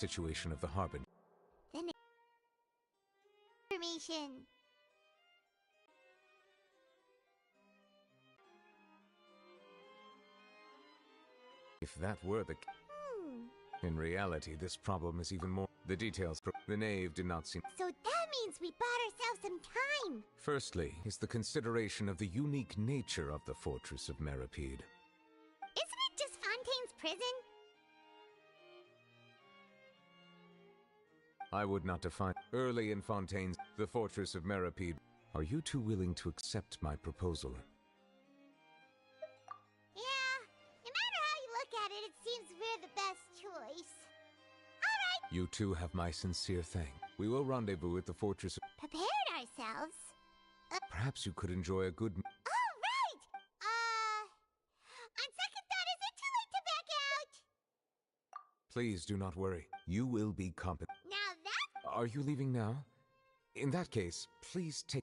situation of the Harbin. Then information. If that were the In reality, this problem is even more. The details. The knave did not seem. So that means we bought ourselves some time. Firstly, is the consideration of the unique nature of the fortress of Meripede. Isn't it just Fontaine's prison? I would not define. Early in Fontaine's, the fortress of Meripede. Are you two willing to accept my proposal? Yeah, no matter how you look at it, it seems we're the best choice. Alright! You two have my sincere thanks. We will rendezvous at the fortress. Prepared ourselves? Perhaps you could enjoy a good. Alright! On second thought, is it too late to back out? Please do not worry. You will be competent. Now that... Are you leaving now? In that case, please take.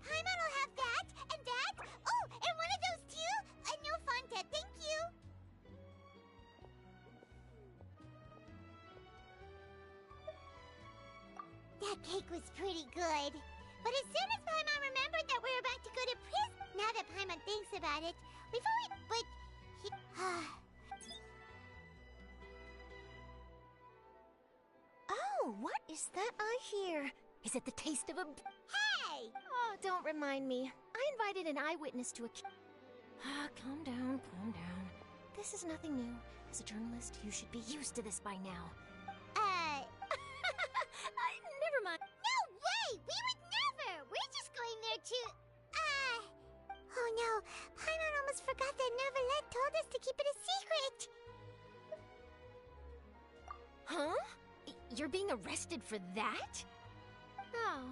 Paimon will have that, and that. Oh, and one of those too? No Fonta, thank you. That cake was pretty good. But as soon as Paimon remembered that we were about to go to prison, now that Paimon thinks about it, we've already... But he... Oh, what is that I hear? Is it the taste of a... Hey! Oh, don't remind me. I invited an eyewitness to a... calm down, calm down. This is nothing new. As a journalist, you should be used to this by now. Never mind. No way! We would never! We're just going there to... Oh no, Paimon almost forgot that Neverlet told us to keep it a secret! Huh? You're being arrested for that? Oh.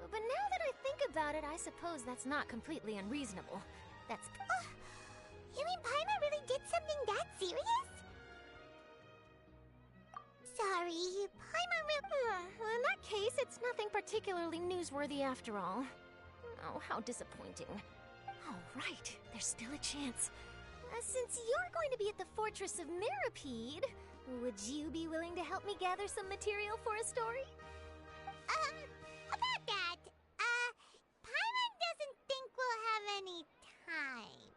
But now that I think about it, I suppose that's not completely unreasonable. That's... You mean Paimon really did something that serious? Sorry, Paimon Well, in that case, it's nothing particularly newsworthy after all. Oh, how disappointing. Oh, right. There's still a chance. Since you're going to be at the Fortress of Meripede, would you be willing to help me gather some material for a story? About that, Paimon doesn't think we'll have any time.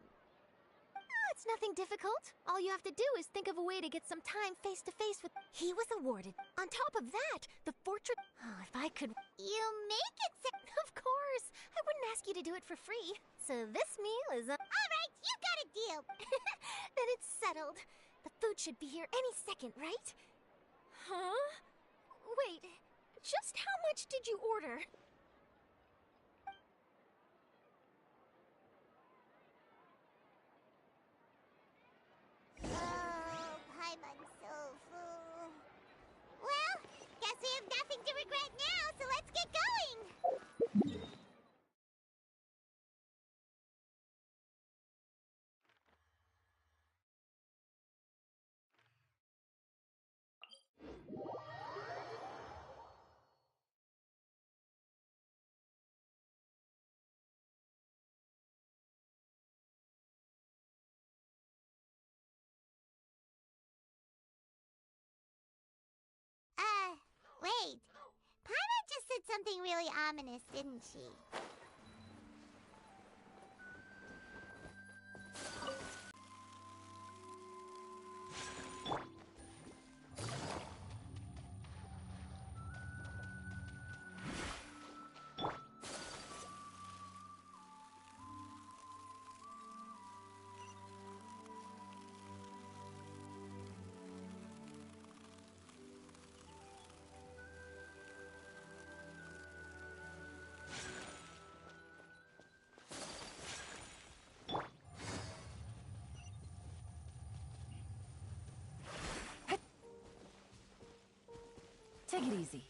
Oh, it's nothing difficult. All you have to do is think of a way to get some time face-to-face with... He was awarded. On top of that, the fortress... Oh, if I could... You make it Of course! I wouldn't ask you to do it for free. So this meal is... Alright, you got a deal! Then it's settled. The food should be here any second, right? Huh? Wait, just how much did you order? Oh, Paimon's so full. Well, guess we have nothing to regret now, so let's get going! Wait. Paimon just said something really ominous, didn't she? Take it easy.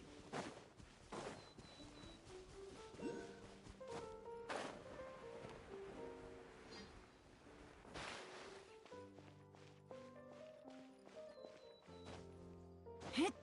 Hit.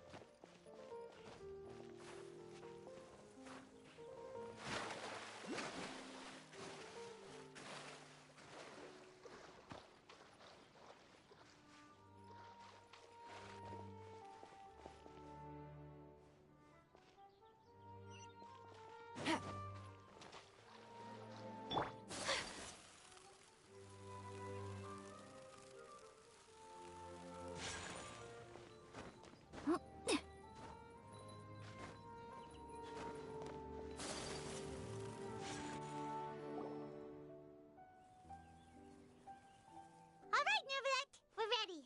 Alright, Neverlet, we're ready.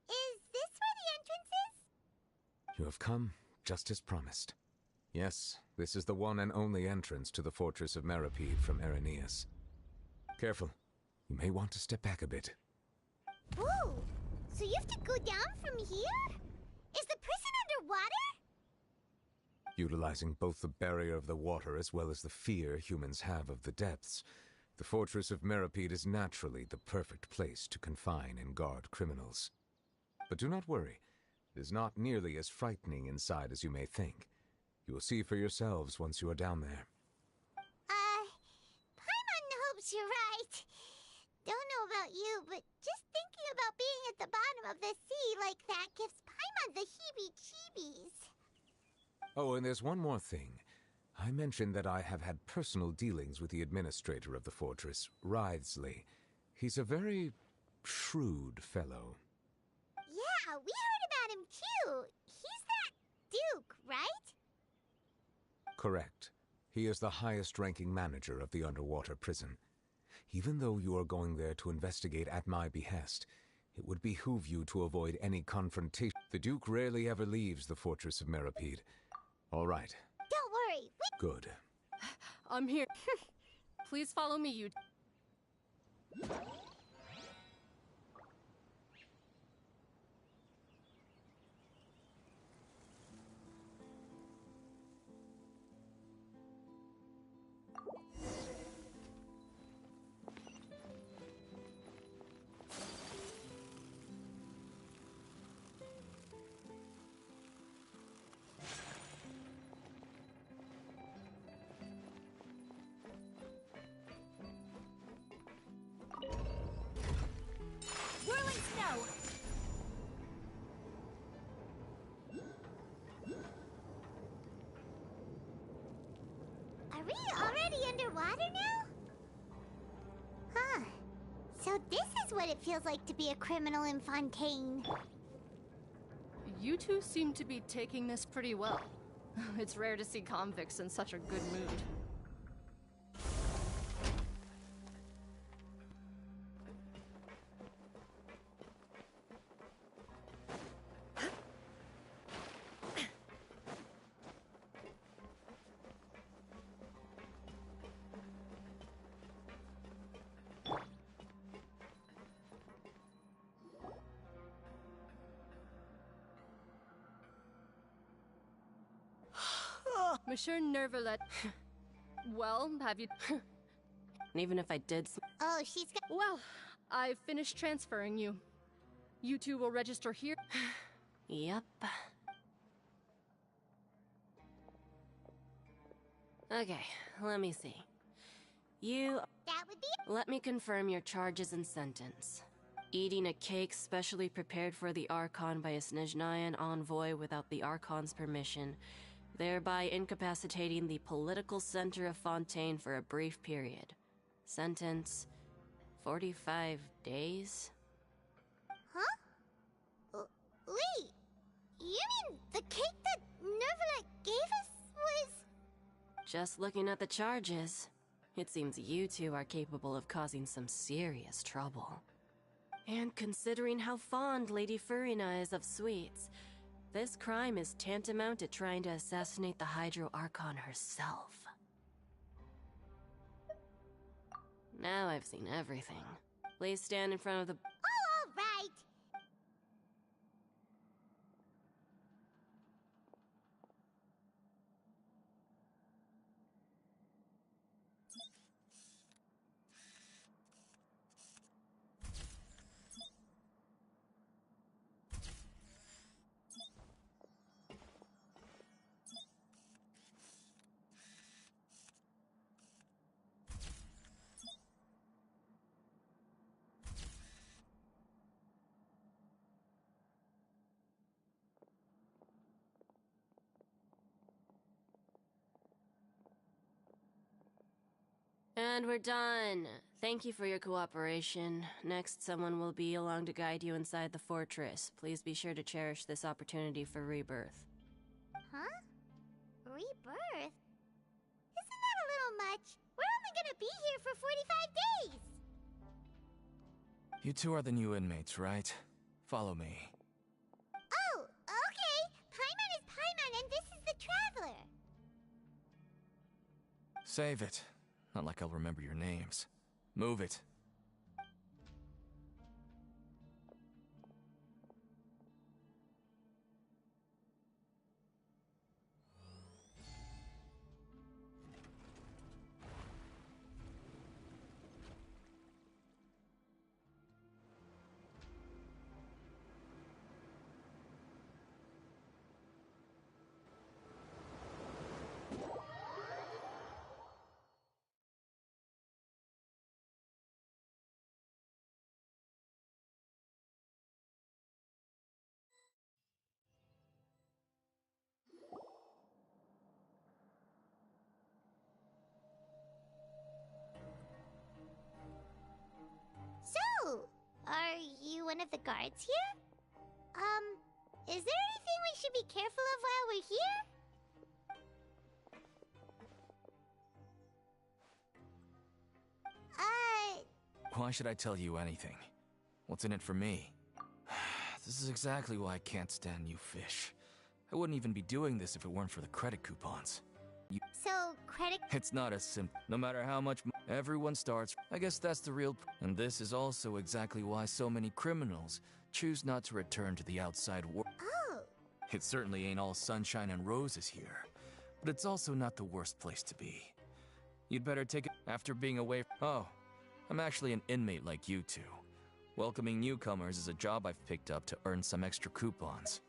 Is this where the entrance is? You have come, just as promised. Yes, this is the one and only entrance to the fortress of Meripede from Araneus. Careful. You may want to step back a bit. Whoa! So you have to go down from here? Is the prison underwater? Utilizing both the barrier of the water as well as the fear humans have of the depths, the fortress of Meripede is naturally the perfect place to confine and guard criminals. But do not worry. It is not nearly as frightening inside as you may think. You will see for yourselves once you are down there. Paimon hopes you're right. Don't know about you, but just thinking about being at the bottom of the sea like that gives Paimon the heebie-jeebies. Oh, and there's one more thing. I mentioned that I have had personal dealings with the administrator of the fortress, Writhsley. He's a very shrewd fellow. Yeah, we heard about him too. He's that Duke, right? Correct. He is the highest-ranking manager of the underwater prison. Even though you are going there to investigate at my behest, it would behoove you to avoid any confrontation. The Duke rarely ever leaves the fortress of Meripede. All right. Don't worry, Good. I'm here. Please follow me, you. Whirling snow! Are we already underwater now? Huh. So this is what it feels like to be a criminal in Fontaine. You two seem to be taking this pretty well. It's rare to see convicts in such a good mood. Monsieur Nervalet. Well, have you... And even if I did... Oh, she's got... Well, I've finished transferring you. You two will register here. Yep. Okay, let me see. You... That would be... Let me confirm your charges and sentence. Eating a cake specially prepared for the Archon by a Snezhnayan envoy without the Archon's permission, thereby incapacitating the political center of Fontaine for a brief period. Sentence: 45 days? Huh? Wait, you mean the cake that Nervalet gave us was... Just looking at the charges, it seems you two are capable of causing some serious trouble. And considering how fond Lady Furina is of sweets, this crime is tantamount to trying to assassinate the Hydro Archon herself. Now I've seen everything. Please stand in front of the... Oh, all right. And we're done. Thank you for your cooperation. Next, someone will be along to guide you inside the fortress. Please be sure to cherish this opportunity for rebirth. Huh? Rebirth? Isn't that a little much? We're only gonna be here for 45 days! You two are the new inmates, right? Follow me. Oh, okay. Paimon is Paimon and this is the Traveler. Save it. Not like I'll remember your names. Move it. So, are you one of the guards here? Is there anything we should be careful of while we're here? Why should I tell you anything? What's in it for me? This is exactly why I can't stand you fish. I wouldn't even be doing this if it weren't for the credit coupons. So, credit... It's not as simple. No matter how much everyone starts, I guess that's the real... And this is also exactly why so many criminals choose not to return to the outside world. Oh, It certainly ain't all sunshine and roses here, but it's also not the worst place to be. You'd better take it after being away. Oh, I'm actually an inmate like you two. Welcoming newcomers is a job I've picked up to earn some extra coupons.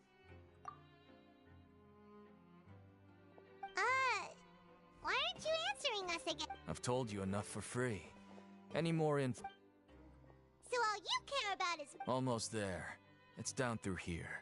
why aren't you answering us again? I've told you enough for free. Any more info? So all you care about is... Almost there. It's down through here.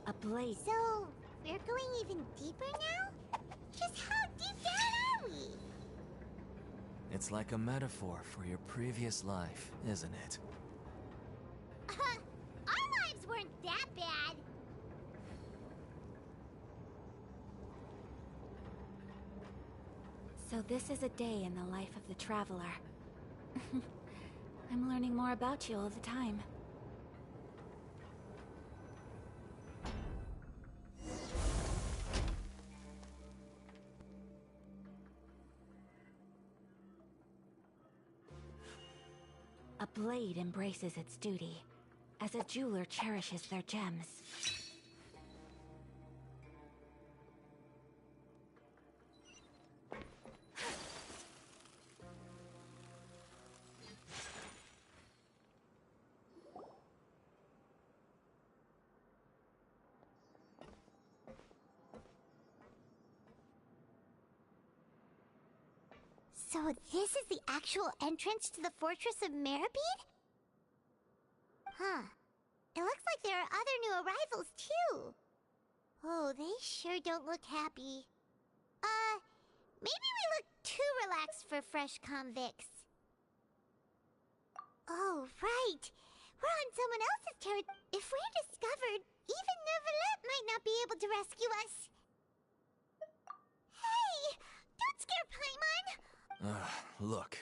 A place. So, we're going even deeper now? Just how deep down are we? It's like a metaphor for your previous life, isn't it? Our lives weren't that bad. So this is a day in the life of the Traveler. I'm learning more about you all the time. A blade embraces its duty, as a jeweler cherishes their gems. So this is the actual entrance to the Fortress of Meripede? Huh. It looks like there are other new arrivals, too. Oh, they sure don't look happy. Maybe we look too relaxed for fresh convicts. Oh, right. We're on someone else's territory. If we're discovered, even Neuvillette might not be able to rescue us. Hey! Don't scare Paimon! Look,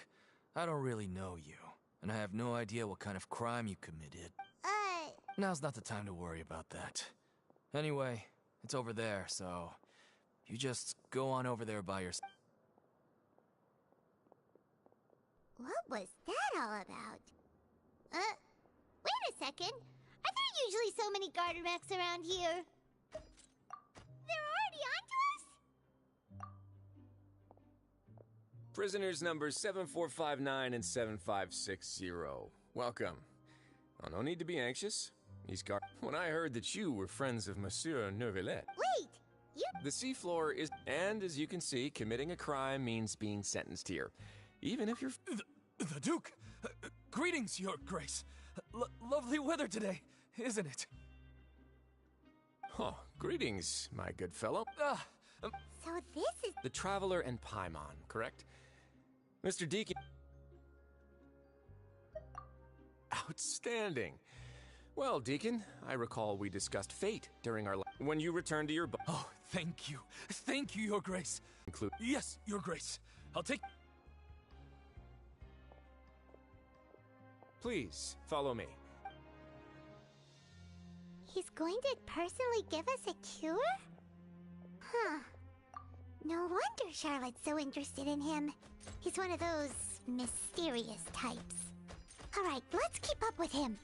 I don't really know you, and I have no idea what kind of crime you committed. Now's not the time to worry about that. Anyway, it's over there, so you just go on over there by yourself. What was that all about? Wait a second. Are there usually so many garter mechs around here? They're already onto us? Prisoners numbers 7459 and 7560. Welcome. Oh, no need to be anxious. These guards. When I heard that you were friends of Monsieur Neuvillette. Wait! You. The seafloor is. And as you can see, committing a crime means being sentenced here. Even if you're. The Duke! Greetings, Your Grace. Lovely weather today, isn't it? Oh, greetings, my good fellow. So this is. The Traveler and Paimon, correct? Mr. Deacon. Outstanding. Well, Deacon, I recall we discussed fate during our when you returned to your Oh, thank you. Thank you, Your Grace. Yes, Your Grace. I'll take... Please, follow me. He's going to personally give us a cure? Huh. No wonder Charlotte's so interested in him. He's one of those mysterious types. Alright, let's keep up with him.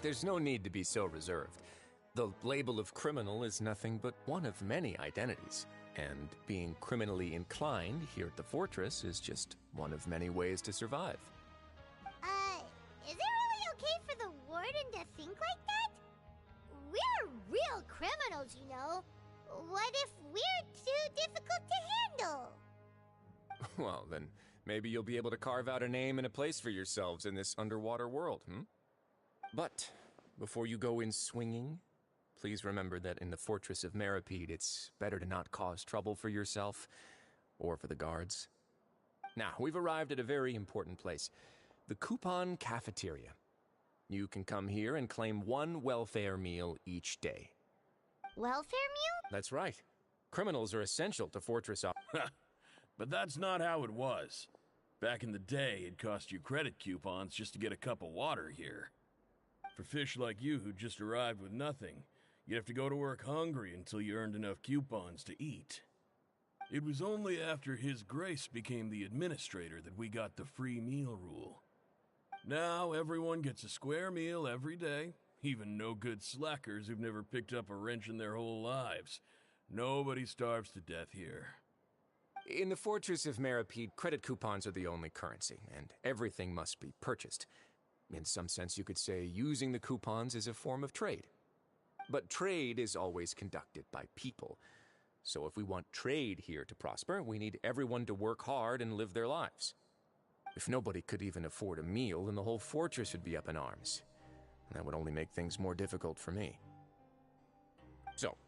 There's no need to be so reserved. The label of criminal is nothing but one of many identities. And being criminally inclined here at the fortress is just one of many ways to survive. Is it really okay for the warden to think like that? We're real criminals, you know. What if we're too difficult to handle? Well, then maybe you'll be able to carve out a name and a place for yourselves in this underwater world, But before you go in swinging, please remember that in the Fortress of Meripede, it's better to not cause trouble for yourself or for the guards. Now, we've arrived at a very important place, the Coupon Cafeteria. You can come here and claim one welfare meal each day. Welfare meal? That's right. Criminals are essential to Fortress But that's not how it was. Back in the day, it cost you credit coupons just to get a cup of water here. For fish like you who just arrived with nothing, you'd have to go to work hungry until you earned enough coupons to eat. It was only after His Grace became the administrator that we got the free meal rule. Now everyone gets a square meal every day, even no-good slackers who've never picked up a wrench in their whole lives. Nobody starves to death here. In the Fortress of Meripede, credit coupons are the only currency, and everything must be purchased. In some sense, you could say using the coupons is a form of trade. But trade is always conducted by people. So if we want trade here to prosper, we need everyone to work hard and live their lives. If nobody could even afford a meal, then the whole fortress would be up in arms. And that would only make things more difficult for me. So,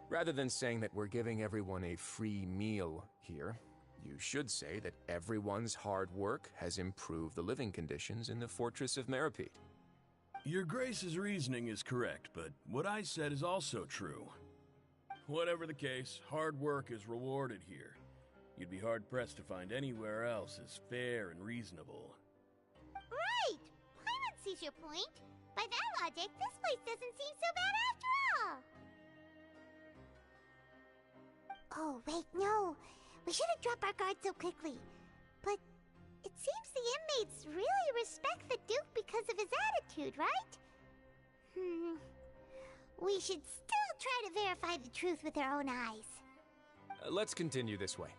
Rather than saying that we're giving everyone a free meal here, you should say that everyone's hard work has improved the living conditions in the Fortress of Meripede. Your Grace's reasoning is correct, but what I said is also true. Whatever the case, hard work is rewarded here. You'd be hard-pressed to find anywhere else as fair and reasonable. Right! Paimon sees your point. By that logic, this place doesn't seem so bad after all. Oh, wait, no. We shouldn't drop our guard so quickly. But it seems the inmates really respect the Duke because of his attitude, right? We should still try to verify the truth with our own eyes. Let's continue this way.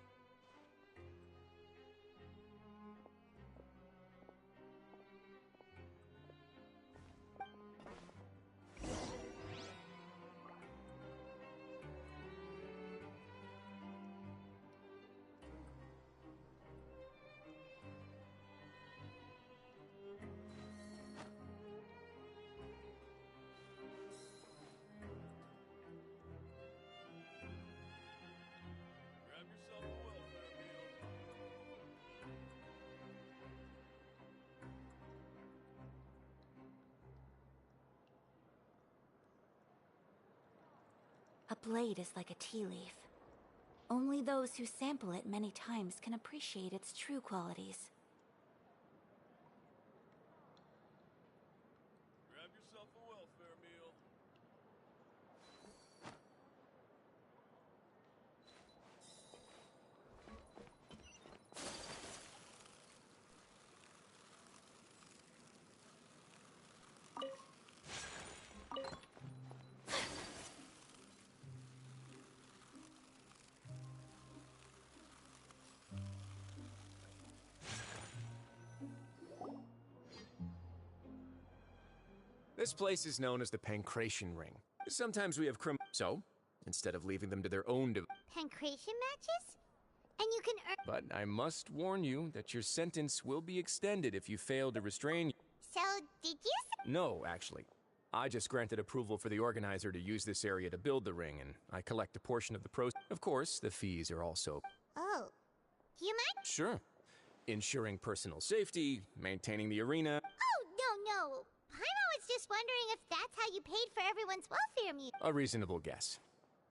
A blade is like a tea leaf. Only those who sample it many times can appreciate its true qualities. Grab yourself a welfare meal. This place is known as the Pancration Ring. Sometimes we have so, instead of leaving them to their own Pancration matches? And you can earn. But I must warn you that your sentence will be extended if you fail to restrain. So, did you say? No, actually. I just granted approval for the organizer to use this area to build the ring, and I collect a portion of the proceeds. Of course, the fees are also... Oh. Do you mind? Sure. Ensuring personal safety, maintaining the arena... Oh, no. Paimon was just wondering if that's how you paid for everyone's welfare meal. A reasonable guess.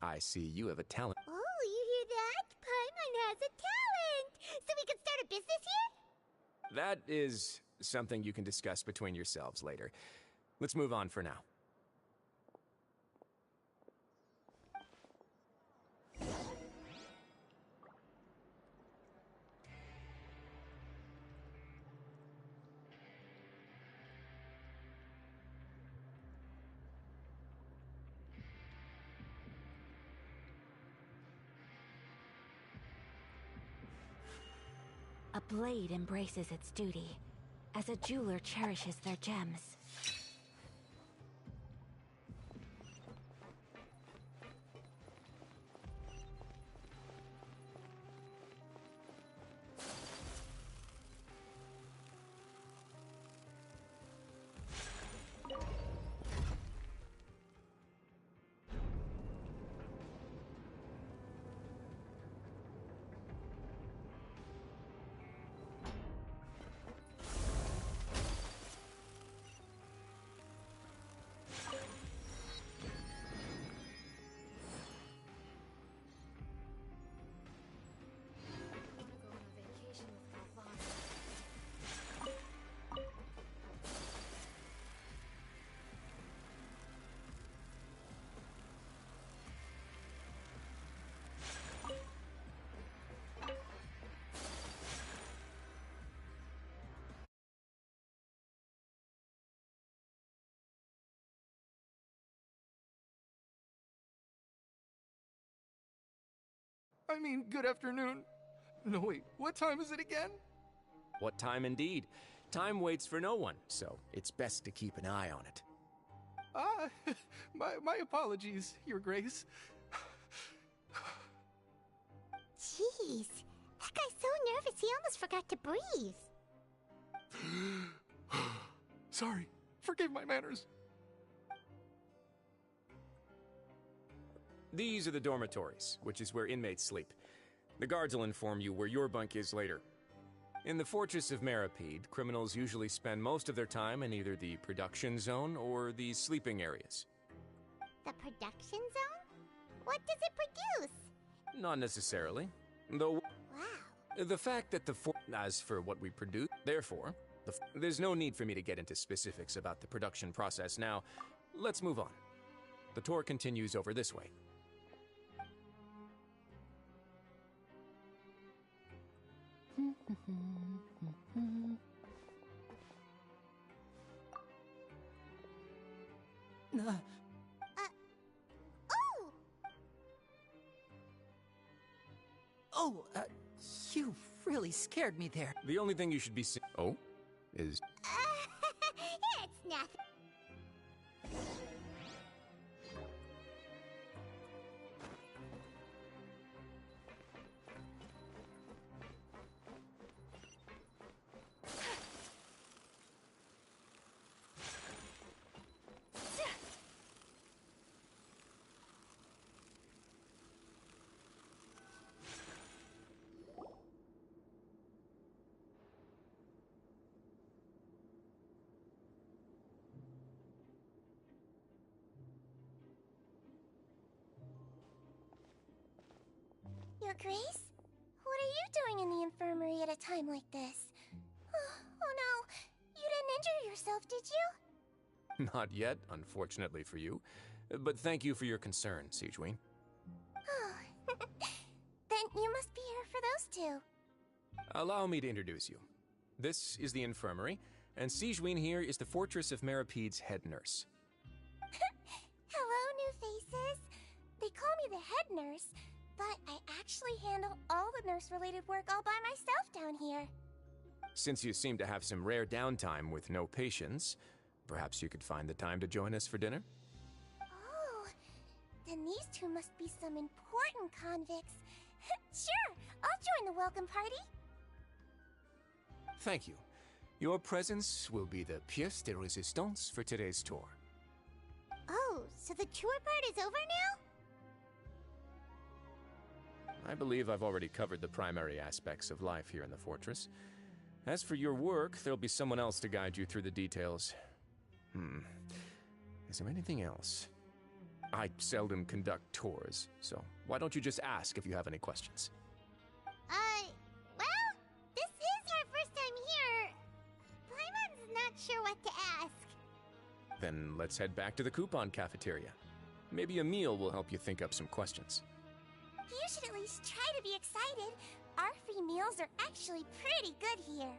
I see you have a talent. Oh, you hear that? Paimon has a talent! So we can start a business here? That is something you can discuss between yourselves later. Let's move on for now. A blade embraces its duty, as a jeweler cherishes their gems. I mean, good afternoon. No, wait, what time is it again? What time indeed? Time waits for no one, so it's best to keep an eye on it. My apologies, Your Grace. Jeez. That guy's so nervous he almost forgot to breathe. Sorry, forgive my manners. These are the dormitories, which is where inmates sleep. The guards will inform you where your bunk is later. In the Fortress of Meripede, criminals usually spend most of their time in either the production zone or the sleeping areas. The production zone? What does it produce? Not necessarily, though. Wow. The fact that as for what we produce, therefore, there's no need for me to get into specifics about the production process now. Let's move on. The tour continues over this way. You really scared me there. The only thing you should be is... It's nothing. Your Grace? What are you doing in the infirmary at a time like this? Oh no, you didn't injure yourself, did you? Not yet, unfortunately for you. But thank you for your concern, Sigewin. Then you must be here for those two. Allow me to introduce you. This is the infirmary, and Sigewin here is the Fortress of Meripede's head nurse. Hello, new faces. They call me the head nurse, but I actually handle all the nurse-related work all by myself down here. Since you seem to have some rare downtime with no patients, perhaps you could find the time to join us for dinner? Oh, then these two must be some important convicts. Sure, I'll join the welcome party. Thank you. Your presence will be the pièce de résistance for today's tour. Oh, so the tour part is over now? I believe I've already covered the primary aspects of life here in the fortress. As for your work, there'll be someone else to guide you through the details. Is there anything else? I seldom conduct tours, so why don't you just ask if you have any questions? Well, this is our first time here. Paimon's not sure what to ask. Then let's head back to the coupon cafeteria. Maybe a meal will help you think up some questions. You should at least try to be excited. Our free meals are actually pretty good here.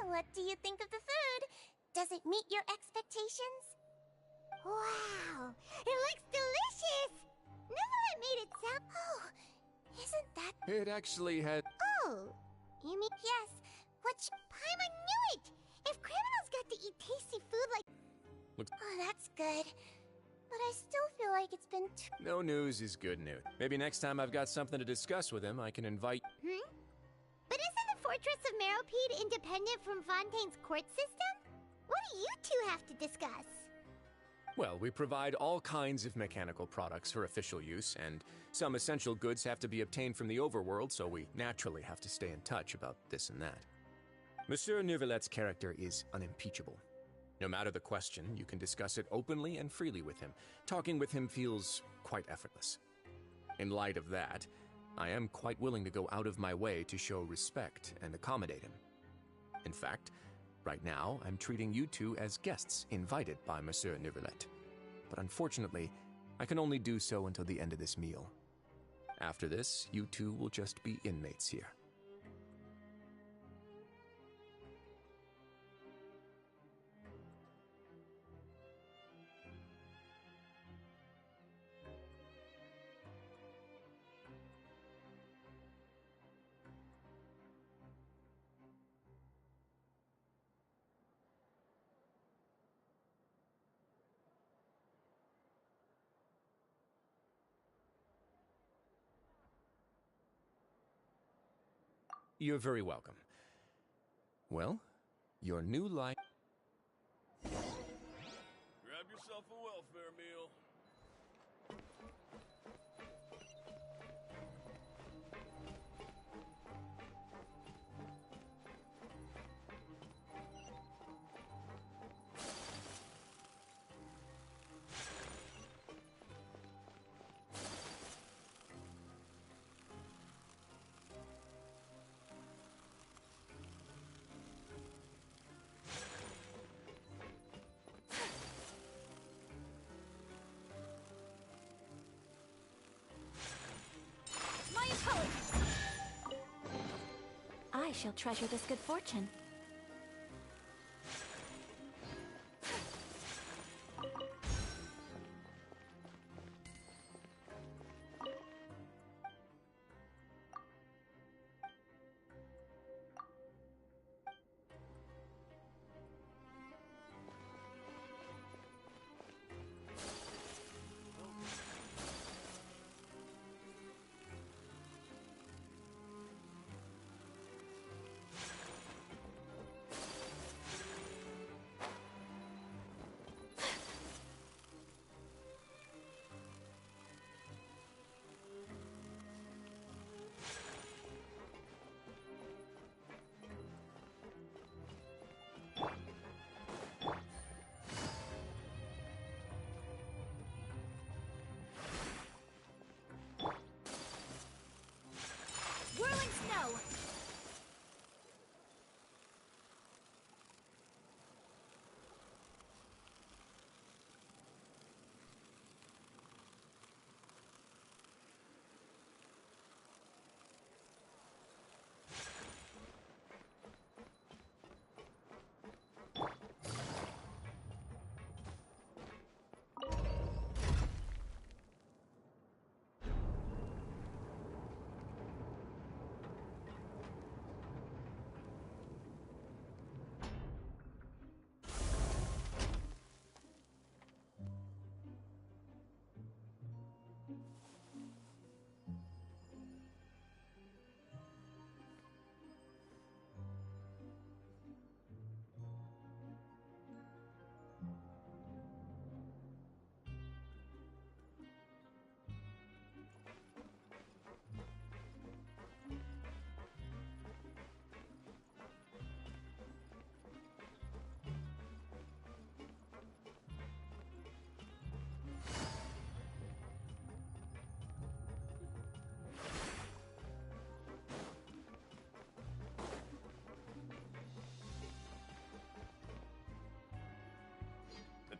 What do you think of the food? Does it meet your expectations? Wow, it looks delicious! Neverlet made it sound... Oh, isn't that... It actually had... Oh, you mean... Yes, Paimon knew it! If criminals got to eat tasty food like... Oh, that's good. But I still feel like it's been No news is good news. Maybe next time I've got something to discuss with him, I can invite... But isn't the Fortress of Meripede independent from Fontaine's court system? What do you two have to discuss? Well, we provide all kinds of mechanical products for official use, and some essential goods have to be obtained from the overworld, so we naturally have to stay in touch about this and that. Monsieur Neuvillett's character is unimpeachable. No matter the question, you can discuss it openly and freely with him. Talking with him feels quite effortless. In light of that, I am quite willing to go out of my way to show respect and accommodate him. In fact, right now, I'm treating you two as guests invited by Monsieur Neuvillette. But unfortunately, I can only do so until the end of this meal. After this, you two will just be inmates here. You're very welcome. Well, your new life... Grab yourself a welfare meal. I shall treasure this good fortune.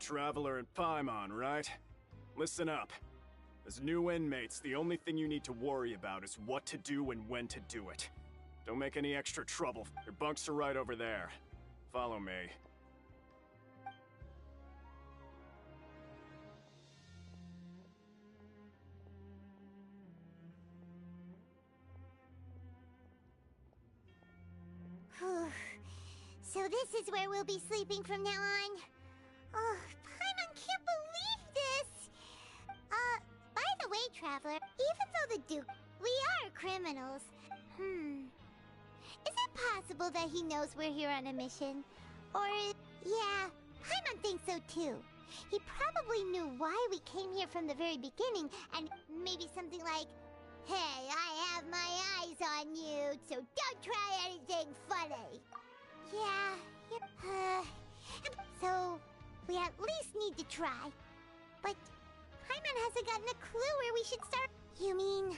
Traveler in Paimon, right? Listen up. As new inmates, the only thing you need to worry about is what to do and when to do it. Don't make any extra trouble. Your bunks are right over there. Follow me. So this is where we'll be sleeping from now on? Oh, Paimon can't believe this! By the way, Traveler, even though the Duke... we are criminals. Is it possible that he knows we're here on a mission? Or... yeah, Paimon thinks so too. He probably knew why we came here from the very beginning, and maybe something like, "Hey, I have my eyes on you, so don't try anything funny." Yeah, So, we at least need to try. But Paimon hasn't gotten a clue where we should start. You mean...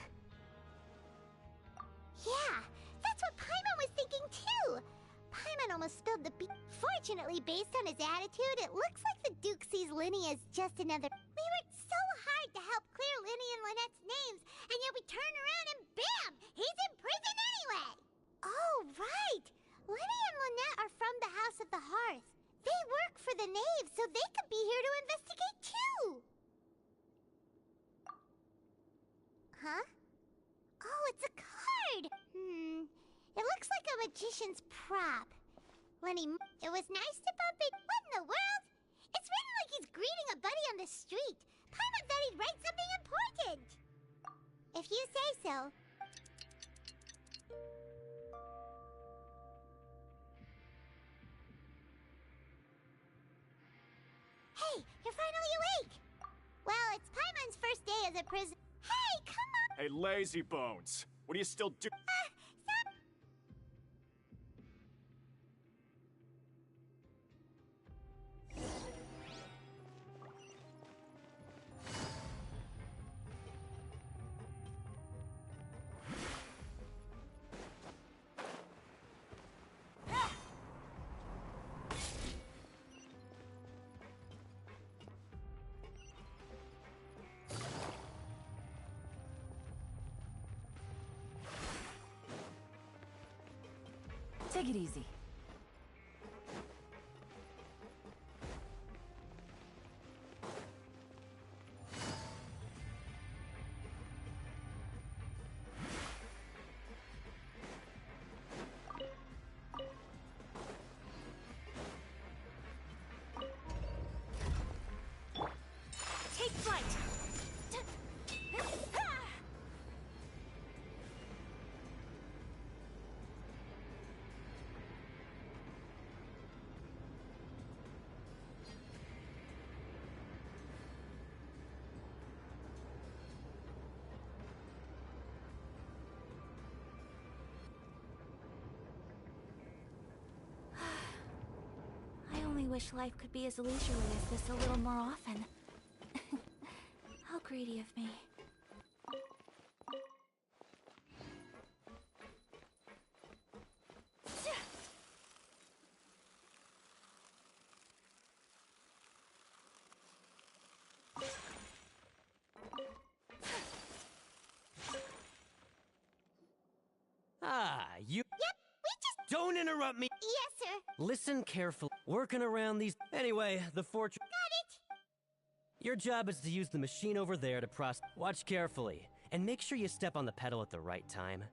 Yeah, that's what Paimon was thinking too! Paimon almost spilled the beans. Fortunately, based on his attitude, it looks like the Duke sees Linny as just another... We worked so hard to help clear Linny and Lynette's names, and yet we turn around and bam! He's in prison anyway! Oh, right! Linny and Lynette are from the House of the Hearth. They work for the Knave, so they could be here to investigate too! Huh? Oh, it's a card! It looks like a magician's prop. Lenny, it was nice to bump it. What in the world? It's written like he's greeting a buddy on the street. Paimon thought he'd write something important. If you say so. Hey, you're finally awake! Well, it's Paimon's first day as a prison. Hey, come on! Hey, lazy bones. What are you still doing? Stop! Take it easy. Take flight! I only wish life could be as leisurely as this a little more often. How greedy of me. Ah, you... Yep, we just... Don't interrupt me! Yes, sir. Listen carefully. Working around these... Anyway, the fortress... Got it! Your job is to use the machine over there to process... Watch carefully, and make sure you step on the pedal at the right time.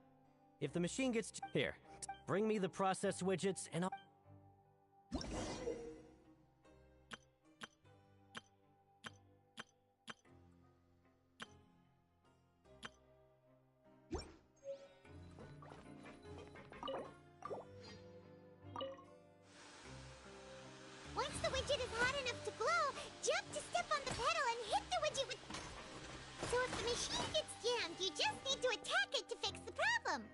If the machine gets... Here, bring me the process widgets, and I'll... Once the widget is hot enough to glow, jump to step on the pedal and hit the widget with... So if the machine gets jammed, you just need to attack it to fix the problem.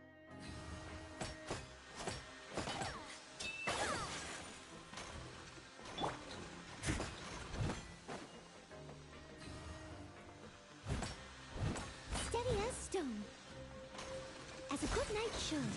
Steady as stone. As a good knight should.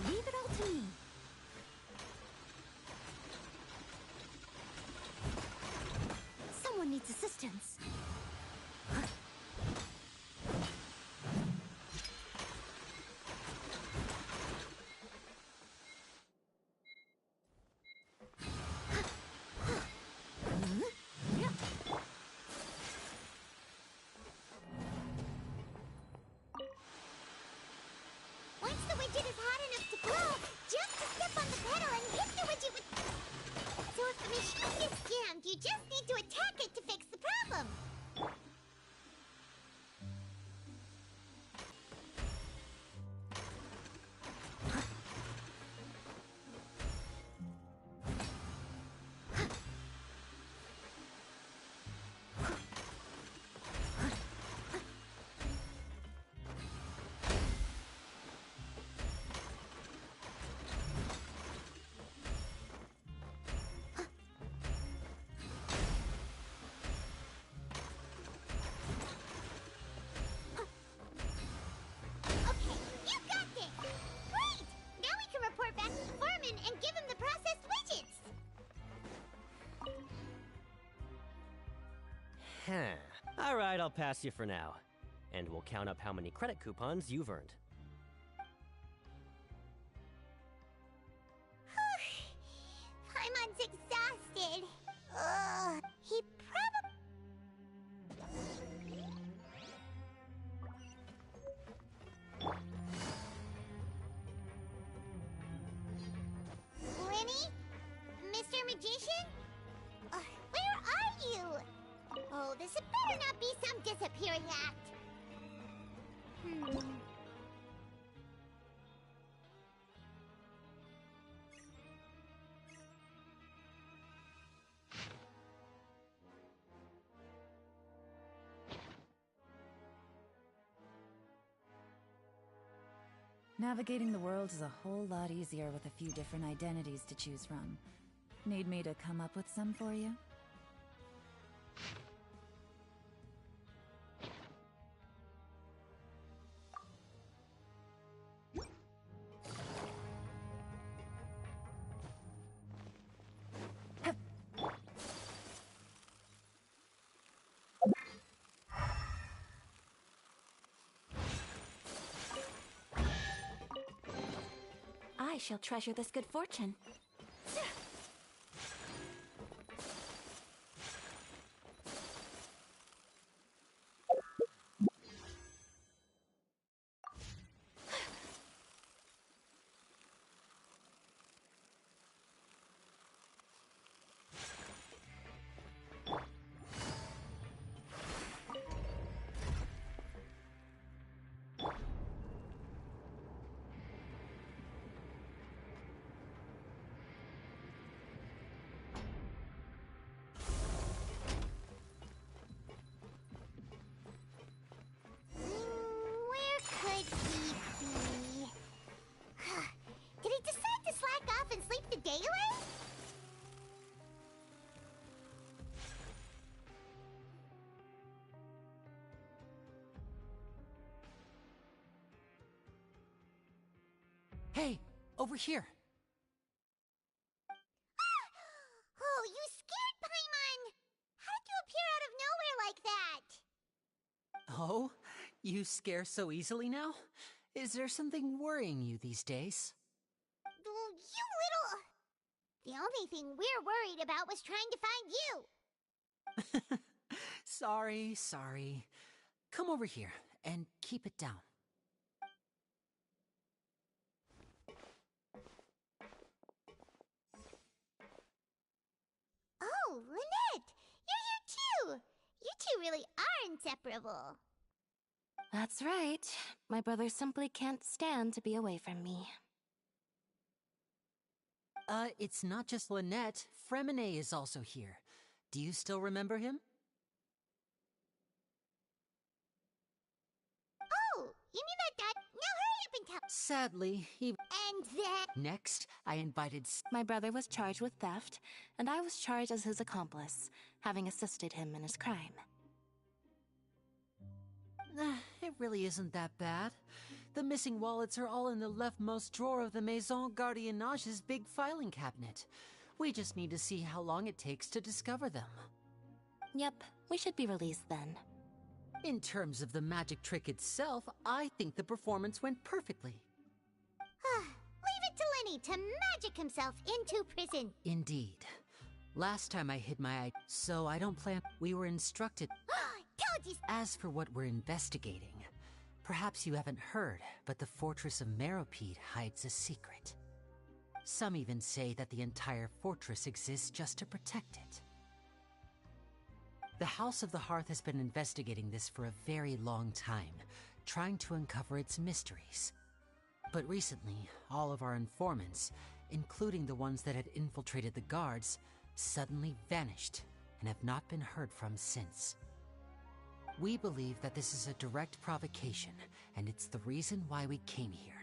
Leave it all to me. Someone needs assistance. Alright, I'll pass you for now. And we'll count up how many credit coupons you've earned. Paimon's exhausted. Ugh, he probably... Lenny? Mr. Magician? Where are you? Oh, this had better not be some disappearing act. Navigating the world is a whole lot easier with a few different identities to choose from. Need me to come up with some for you? I shall treasure this good fortune. Where could he be? Did he decide to slack off and sleep the day away? Hey, over here. Oh, you scared Paimon! How did you appear out of nowhere like that? Oh, you scare so easily now? Is there something worrying you these days? Oh, you little... The only thing we're worried about was trying to find you. Sorry. Come over here and keep it down. Oh, Lynette! You're here too! You two really are inseparable. That's right. My brother simply can't stand to be away from me. It's not just Lynette. Fremine is also here. Do you still remember him? Oh, you mean that guy? Now hurry up and tell... Sadly, he... And then... Next, I invited... My brother was charged with theft, and I was charged as his accomplice, having assisted him in his crime. It really isn't that bad. The missing wallets are all in the leftmost drawer of the Maison Gardiennage's big filing cabinet. We just need to see how long it takes to discover them. Yep, we should be released then. In terms of the magic trick itself, I think the performance went perfectly. Leave it to Lenny to magic himself into prison. Indeed. Last time I hid my eye, so I don't plan... We were instructed... Told you... As for what we're investigating, perhaps you haven't heard, but the Fortress of Meropide hides a secret. Some even say that the entire fortress exists just to protect it. The House of the Hearth has been investigating this for a very long time, trying to uncover its mysteries. But recently, all of our informants, including the ones that had infiltrated the guards, suddenly vanished and have not been heard from since. We believe that this is a direct provocation, and it's the reason why we came here.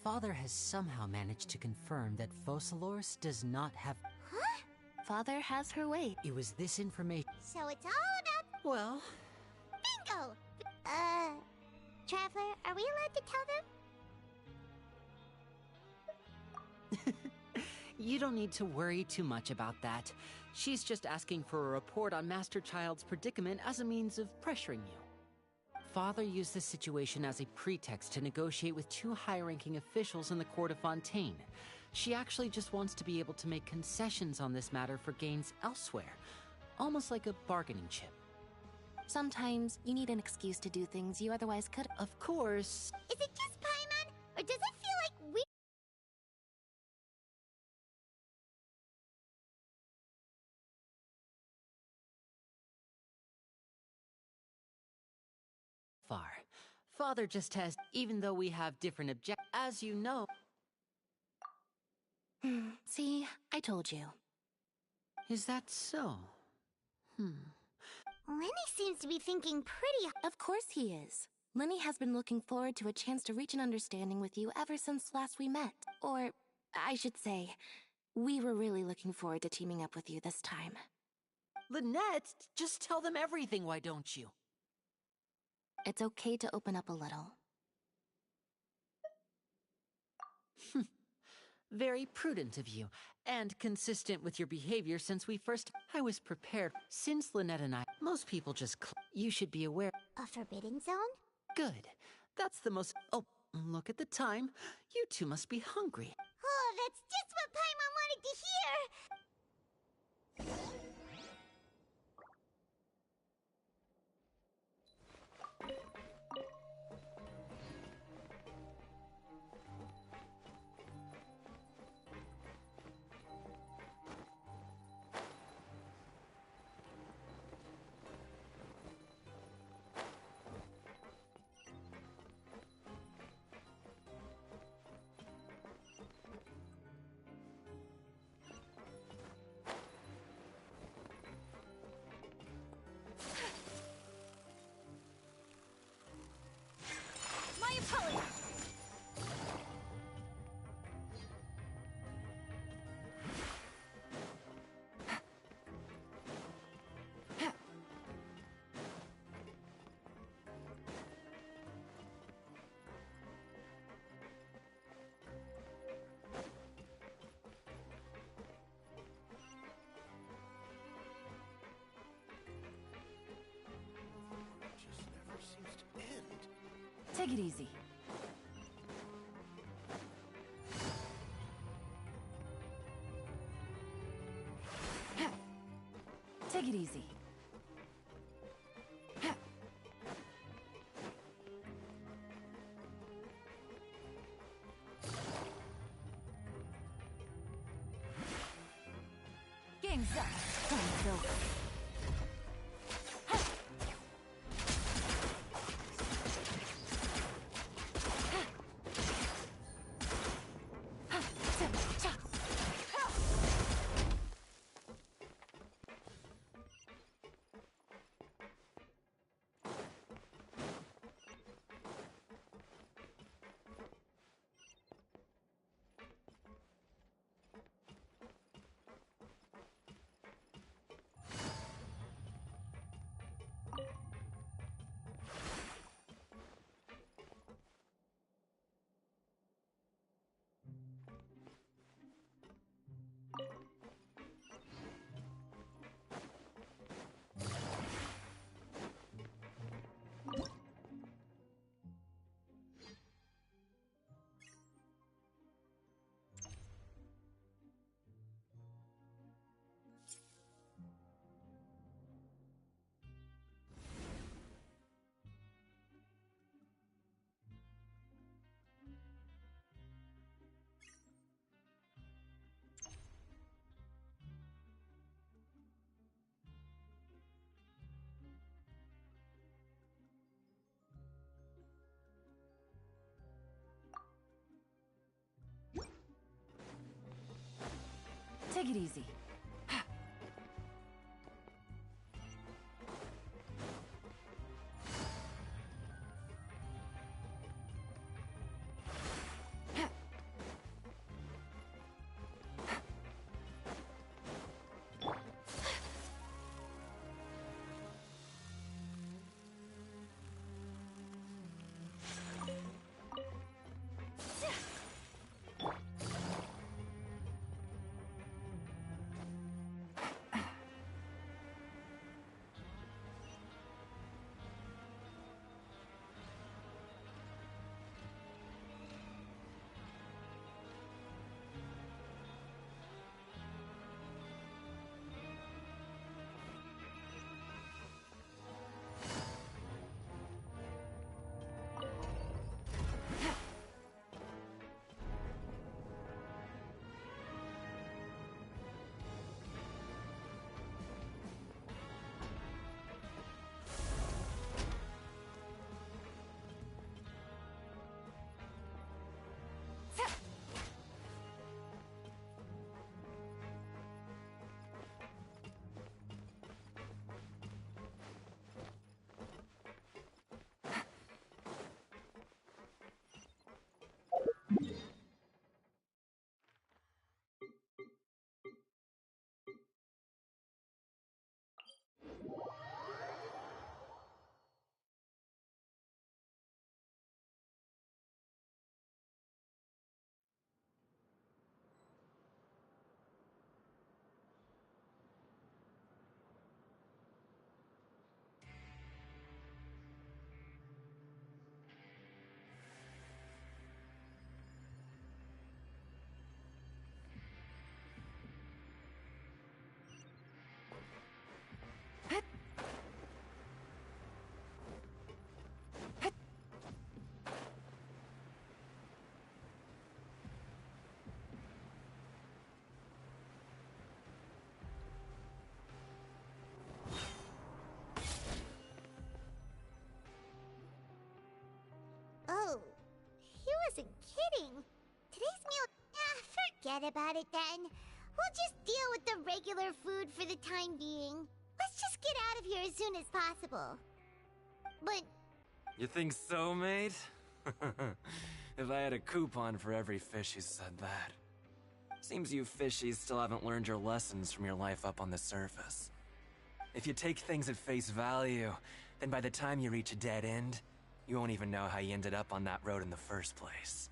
Father has somehow managed to confirm that Focalors does not have... Huh? Father has her way. It was this information... So it's all about... Well... Bingo! Traveler, are we allowed to tell them? You don't need to worry too much about that. She's just asking for a report on Master Child's predicament as a means of pressuring you. Father used this situation as a pretext to negotiate with two high-ranking officials in the court of Fontaine. She actually just wants to be able to make concessions on this matter for gains elsewhere, almost like a bargaining chip. Sometimes you need an excuse to do things you otherwise could. Of course. Is it just Paimon, or does it feel like we... Far. Father just has, even though we have different objectives, as you know. See, I told you. Is that so? Lenny seems to be thinking pretty... Of course he is. Lenny has been looking forward to a chance to reach an understanding with you ever since last we met. Or, I should say, we were really looking forward to teaming up with you this time. Lynette, just tell them everything, why don't you? It's okay to open up a little. Very prudent of you, and consistent with your behavior since we first... I was prepared. Since Lynette and I... Most people just... You should be aware... A forbidden zone? Good. That's the most... Oh, look at the time. You two must be hungry. Oh, that's just what Paimon wanted to hear! Take it easy. Take it easy. Game's up. Game's over. Take it easy. wasn't kidding. Today's meal... forget about it then. We'll just deal with the regular food for the time being. Let's just get out of here as soon as possible. But... You think so, mate? If I had a coupon for every fish who said that. Seems you fishies still haven't learned your lessons from your life up on the surface. If you take things at face value, then by the time you reach a dead end, you won't even know how you ended up on that road in the first place.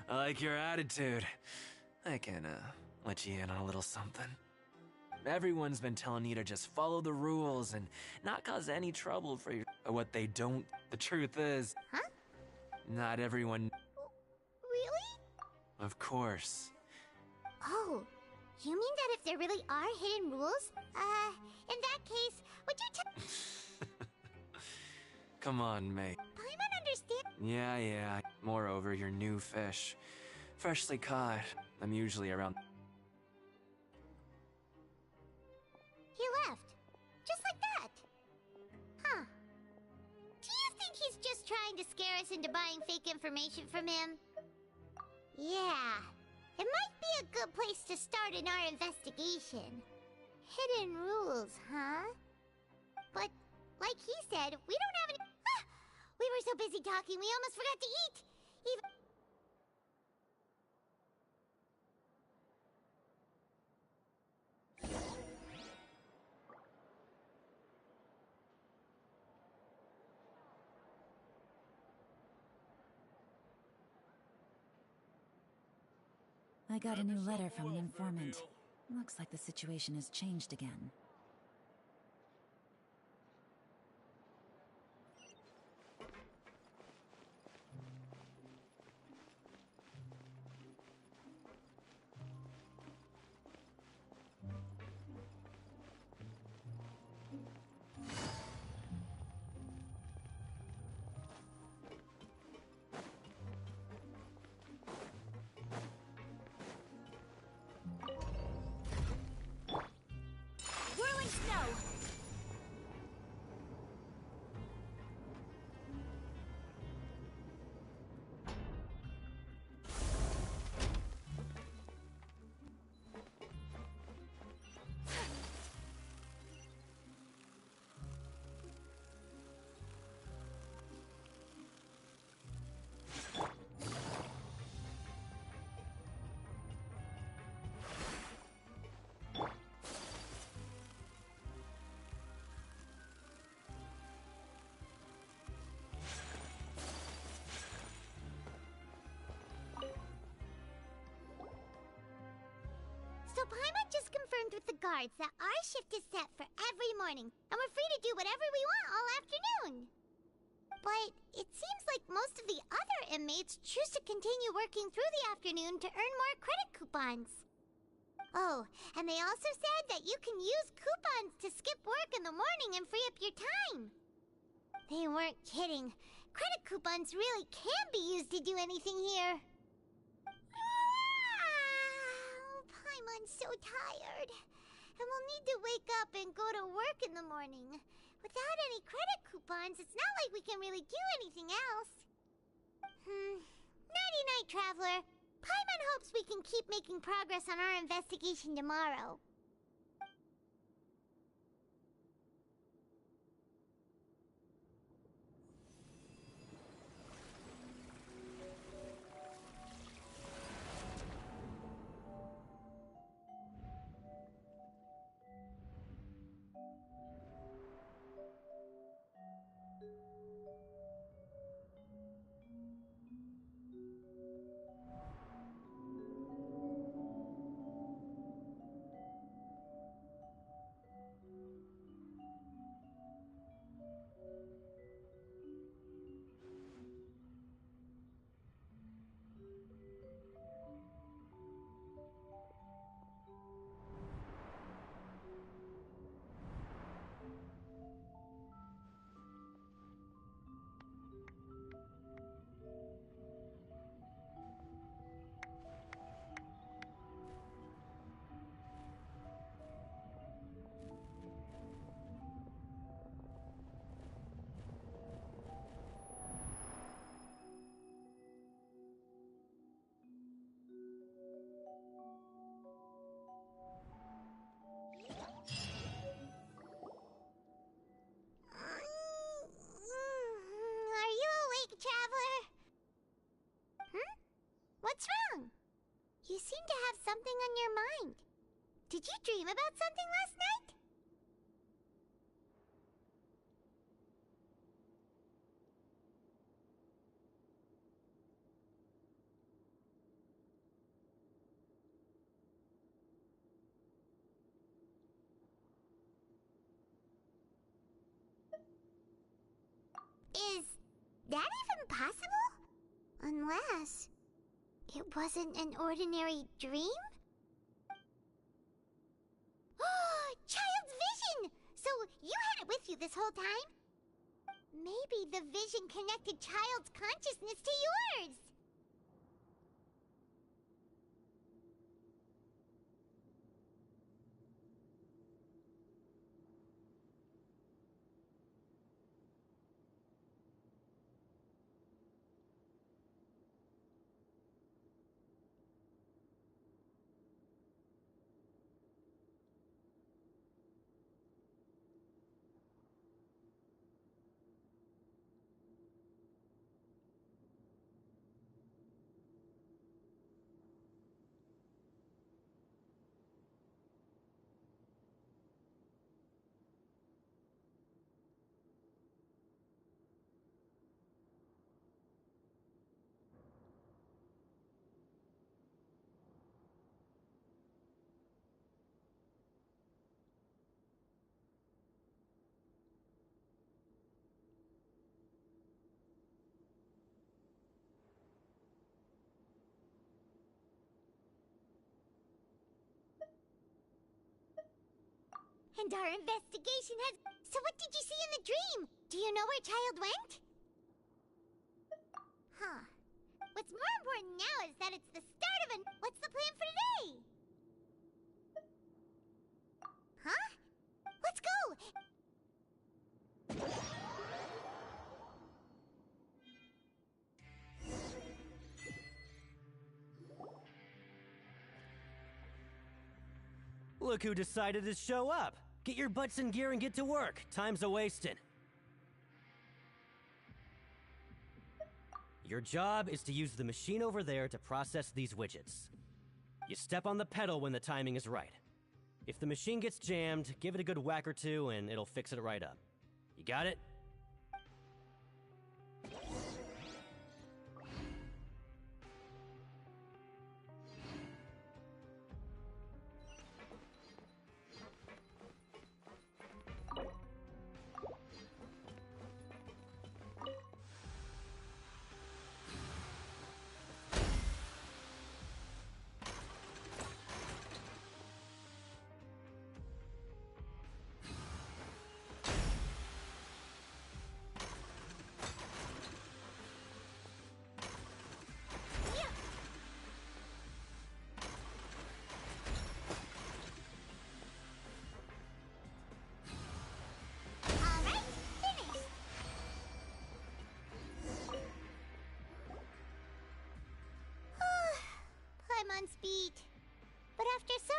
I like your attitude. I can, let you in on a little something. Everyone's been telling you to just follow the rules and not cause any trouble for your... What they don't... The truth is... Huh? Not everyone... Really? Of course. Oh, you mean that if there really are hidden rules? In that case, would you tell... Come on, mate. Paimon understand... Yeah. Moreover, you're new fish. Freshly caught. I'm usually around... He left. Just like that. Huh. Do you think he's just trying to scare us into buying fake information from him? Yeah. It might be a good place to start in our investigation. Hidden rules, huh? But, like he said, we don't have any... Ah! We were so busy talking, we almost forgot to eat! Even... I got a new letter from an informant. Looks like the situation has changed again. So Paimon just confirmed with the guards that our shift is set for every morning, and we're free to do whatever we want all afternoon. But it seems like most of the other inmates choose to continue working through the afternoon to earn more credit coupons. Oh, and they also said that you can use coupons to skip work in the morning and free up your time. They weren't kidding. Credit coupons really can be used to do anything here. Paimon's so tired. And we'll need to wake up and go to work in the morning. Without any credit coupons, it's not like we can really do anything else. Nighty-night, Traveler. Paimon hopes we can keep making progress on our investigation tomorrow. What's wrong? You seem to have something on your mind. Did you dream about something last night? Is that even possible? Unless it wasn't an ordinary dream? Child's vision! So you had it with you this whole time? Maybe the vision connected Child's consciousness to yours! And our investigation has... So what did you see in the dream? Do you know where Child went? Huh. What's more important now is that it's the start of an... What's the plan for today? Huh? Let's go! Look who decided to show up! Get your butts in gear and get to work. Time's a-wasting. Your job is to use the machine over there to process these widgets. You step on the pedal when the timing is right. If the machine gets jammed, give it a good whack or two and it'll fix it right up. You got it?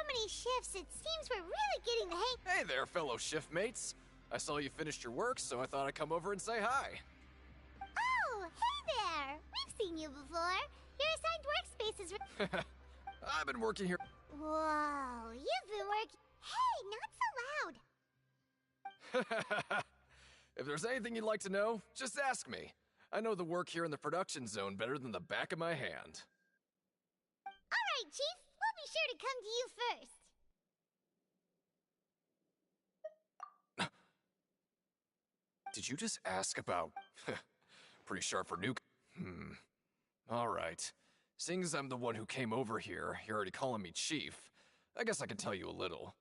many shifts, it seems we're really getting the hang. Hey there, fellow shift mates. I saw you finished your work, so I thought I'd come over and say hi. Oh, hey there! We've seen you before. Your assigned workspace is... I've been working here. Whoa, you've been working... Hey, not so loud! If there's anything you'd like to know, just ask me. I know the work here in the production zone better than the back of my hand. Alright, Chief. We'll be sure to come to you first. Did you just ask about... Pretty sharp for nuke. Alright. Seeing as I'm the one who came over here, you're already calling me Chief. I guess I can tell you a little.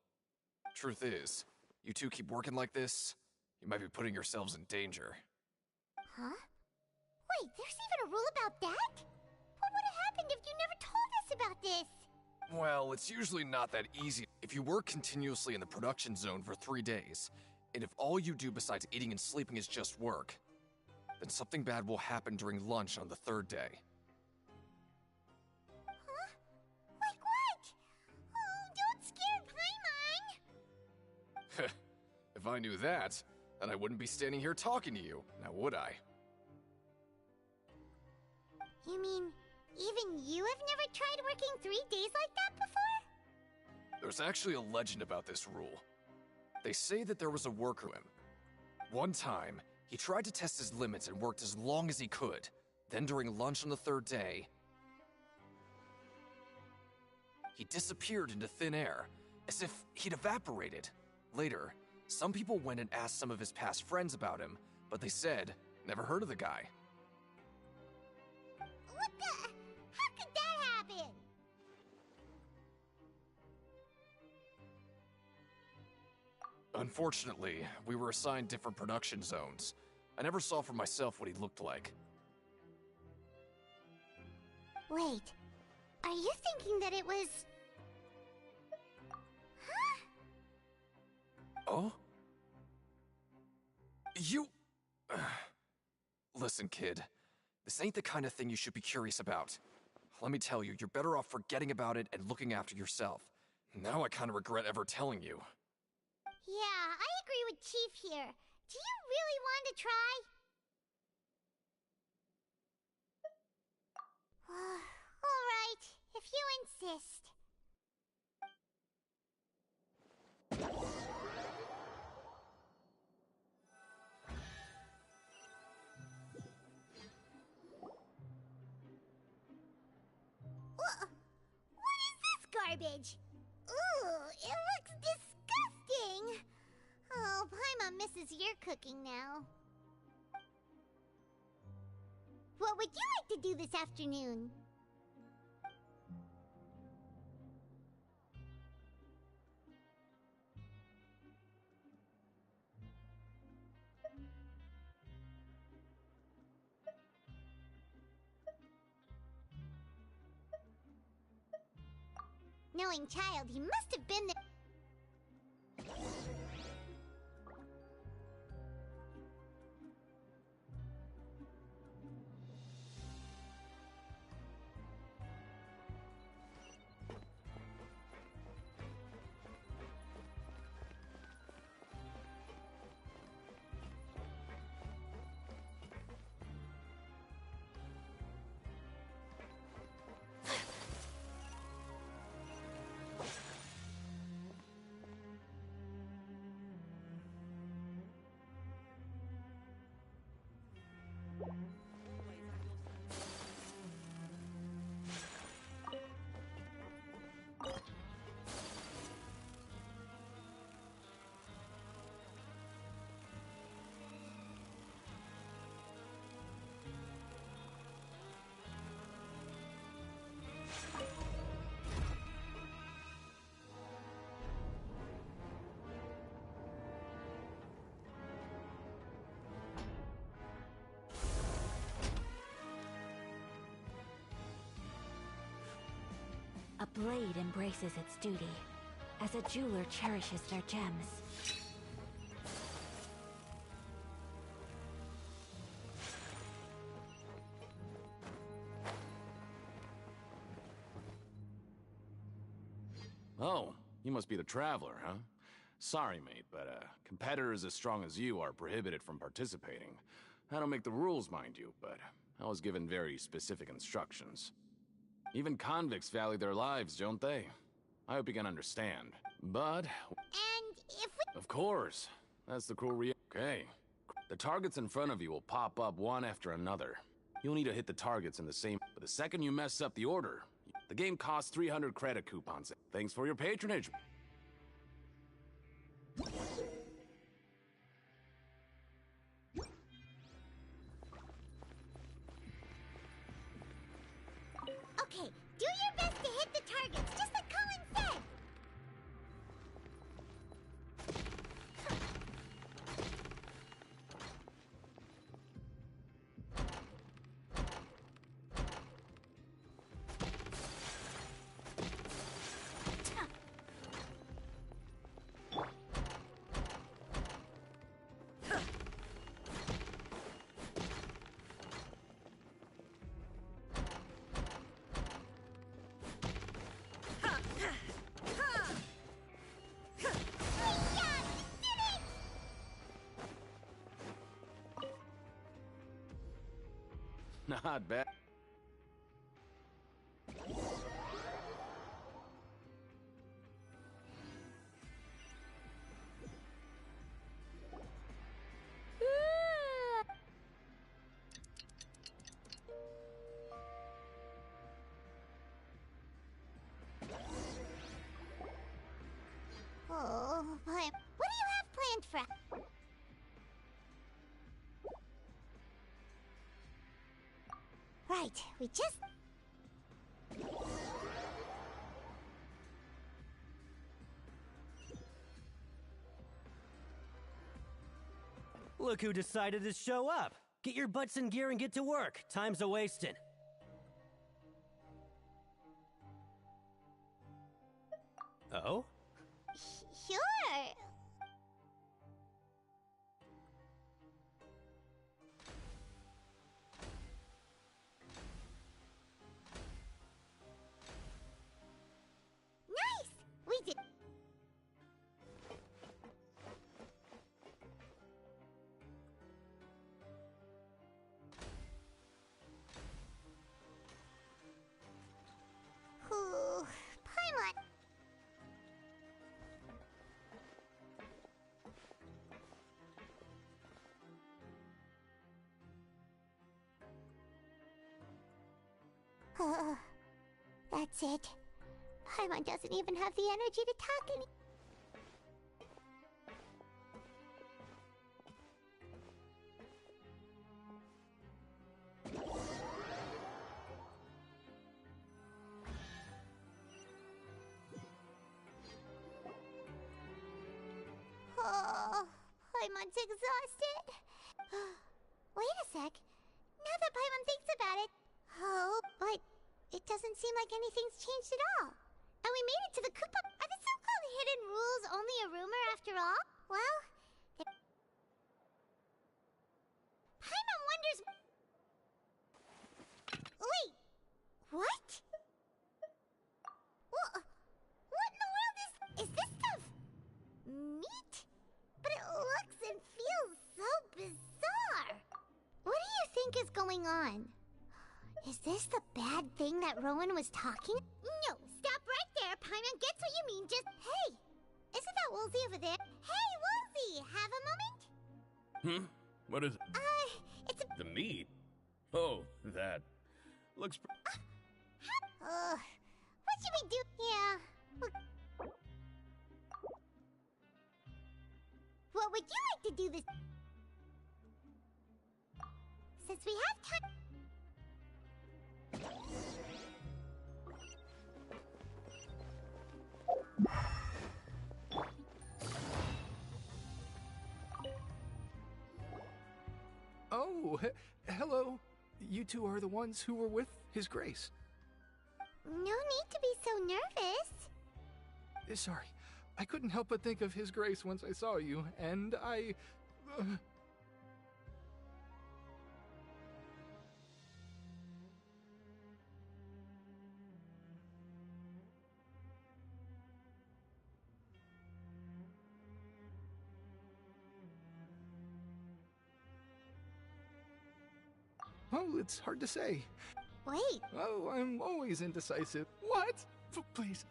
Truth is, you two keep working like this, you might be putting yourselves in danger. Huh? Wait, there's even a rule about that? What would have happened if you never told us about this? Well, it's usually not that easy. If you work continuously in the production zone for 3 days, and if all you do besides eating and sleeping is just work, then something bad will happen during lunch on the 3rd day. Huh? Like what? Oh, don't scare Paimon! If I knew that, then I wouldn't be standing here talking to you, now would I? You mean, even you have never tried working 3 days like that before? There's actually a legend about this rule. They say that there was a worker. One time, he tried to test his limits and worked as long as he could. Then during lunch on the 3rd day, he disappeared into thin air, as if he'd evaporated. Later, some people went and asked some of his past friends about him, but they said, never heard of the guy. What the? How could that happen? Unfortunately, we were assigned different production zones. I never saw for myself what he looked like. Wait, are you thinking that it was... Huh? Oh? You... Listen, kid. This ain't the kind of thing you should be curious about. Let me tell you, you're better off forgetting about it and looking after yourself. Now I kind of regret ever telling you. Yeah, I agree with Chief here. Do you really want to try? Alright, if you insist. What is this garbage? Ooh, it looks disgusting! Oh, Paimon misses your cooking now. What would you like to do this afternoon? Knowing child, he must have been there. A blade embraces its duty, as a jeweler cherishes their gems. Oh, You must be the Traveler, huh? Sorry, mate, but competitors as strong as you are prohibited from participating. I don't make the rules, mind you, but I was given very specific instructions. Even convicts value their lives, don't they? I hope you can understand. But... And if we... Of course. That's the cruel reality. Okay. The targets in front of you will pop up one after another. You'll need to hit the targets in the same... But the second you mess up the order, the game costs 300 credit coupons. Thanks for your patronage. Okay, do your best to hit the targets, just like Colin said! Not bad. Oh, but what do you have planned for... Right, we just... Look who decided to show up! Get your butts in gear and get to work. Time's a-wasting. Oh? Sure! Nice! We did... Ooh, Paimon... That's it. Paimon doesn't even have the energy to talk any... Oh, Paimon's exhausted. Wait a sec. Now that Paimon thinks about it... Oh, but it doesn't seem like anything's changed at all. And we made it to the coupon... Are the so-called hidden rules only a rumor after all? Well... Paimon wonders... Wait! What? What in the world is... Is this stuff... meat? But it looks and feels so bizarre. What do you think is going on? Is this the bad thing that Rowan was talking? No, stop right there. Paimon gets what you mean. Just... Hey! Isn't that Woolsey over there? Hey, Woolsey! Have a moment? What is it? It's a... The meat? Oh, that. Looks... what should we do? Yeah... What would you like to do this... Since we have time... Oh, hello. You two are the ones who were with His Grace. No need to be so nervous. Sorry, I couldn't help but think of His Grace once I saw you, and I... Oh, it's hard to say. Wait. Oh, I'm always indecisive. What? Please.